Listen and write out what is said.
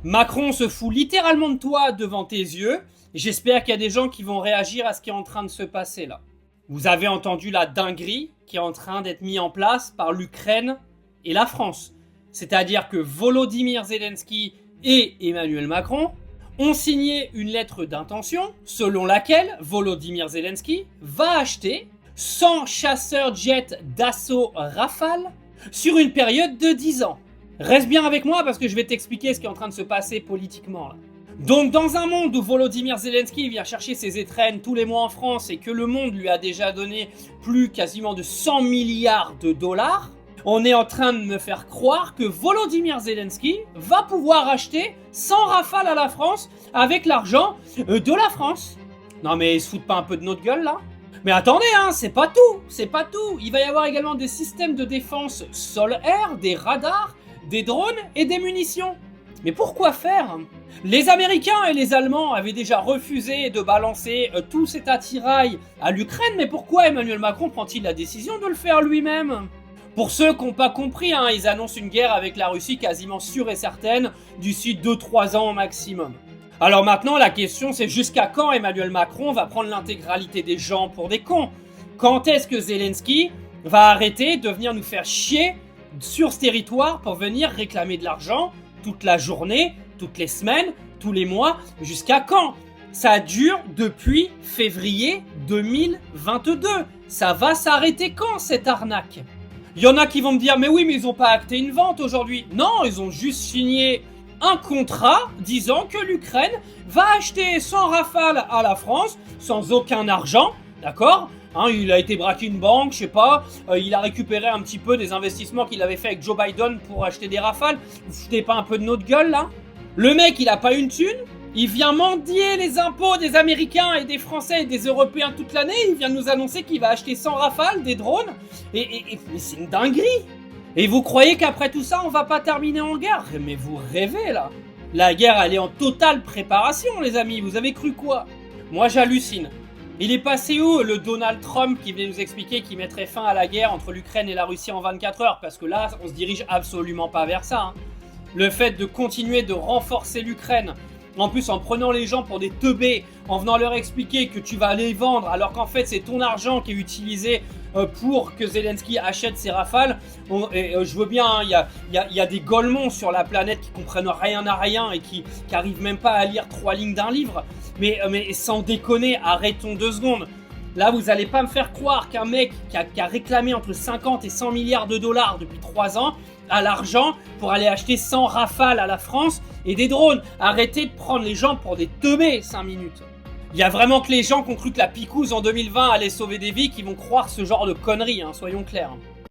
Macron se fout littéralement de toi devant tes yeux. J'espère qu'il y a des gens qui vont réagir à ce qui est en train de se passer là. Vous avez entendu la dinguerie qui est en train d'être mise en place par l'Ukraine et la France. C'est-à-dire que Volodymyr Zelensky et Emmanuel Macron ont signé une lettre d'intention selon laquelle Volodymyr Zelensky va acheter 100 chasseurs jets d'assaut Rafale sur une période de 10 ans. Reste bien avec moi parce que je vais t'expliquer ce qui est en train de se passer politiquement là. Donc dans un monde où Volodymyr Zelensky vient chercher ses étrennes tous les mois en France et que le monde lui a déjà donné plus quasiment de 100 milliards de dollars, on est en train de me faire croire que Volodymyr Zelensky va pouvoir acheter 100 Rafales à la France avec l'argent de la France. Non mais ils se foutent pas un peu de notre gueule là ? Mais attendez, hein, c'est pas tout. Il va y avoir également des systèmes de défense sol-air, des radars, des drones et des munitions. Mais pourquoi faire ? Les Américains et les Allemands avaient déjà refusé de balancer tout cet attirail à l'Ukraine, mais pourquoi Emmanuel Macron prend-il la décision de le faire lui-même ? Pour ceux qui n'ont pas compris, hein, ils annoncent une guerre avec la Russie quasiment sûre et certaine d'ici 2-3 ans au maximum. Alors maintenant, la question c'est jusqu'à quand Emmanuel Macron va prendre l'intégralité des gens pour des cons ? Quand est-ce que Zelensky va arrêter de venir nous faire chier sur ce territoire pour venir réclamer de l'argent toute la journée, toutes les semaines, tous les mois, jusqu'à quand ? Ça dure depuis février 2022. Ça va s'arrêter quand cette arnaque ? Il y en a qui vont me dire mais oui mais ils ont pas acté une vente aujourd'hui. Non, ils ont juste signé un contrat disant que l'Ukraine va acheter 100 Rafales à la France sans aucun argent, d'accord ? Hein, il a été braqué une banque, je sais pas, il a récupéré un petit peu des investissements qu'il avait fait avec Joe Biden pour acheter des Rafales. Vous foutez pas un peu de notre gueule là ? Le mec il a pas une thune, il vient mendier les impôts des Américains et des Français et des Européens toute l'année, il vient nous annoncer qu'il va acheter 100 Rafales, des drones, mais c'est une dinguerie. Et vous croyez qu'après tout ça, on va pas terminer en guerre ? Mais vous rêvez là. La guerre, elle est en totale préparation, les amis. Vous avez cru quoi ? Moi, j'hallucine. Il est passé où le Donald Trump qui venait nous expliquer qu'il mettrait fin à la guerre entre l'Ukraine et la Russie en 24 heures ? Parce que là, on se dirige absolument pas vers ça. Hein. Le fait de continuer de renforcer l'Ukraine, en plus en prenant les gens pour des teubés, en venant leur expliquer que tu vas les vendre alors qu'en fait c'est ton argent qui est utilisé pour que Zelensky achète ses Rafales. Je veux bien, il y a des golemons sur la planète qui comprennent rien à rien et qui arrivent même pas à lire 3 lignes d'un livre. Mais sans déconner, arrêtons 2 secondes. Là, vous allez pas me faire croire qu'un mec qui a réclamé entre 50 et 100 milliards de dollars depuis 3 ans a l'argent pour aller acheter 100 Rafales à la France et des drones. Arrêtez de prendre les gens pour des teubés 5 minutes. Il y a vraiment que les gens qui ont cru que la picouse en 2020 allait sauver des vies qui vont croire ce genre de conneries, hein, soyons clairs.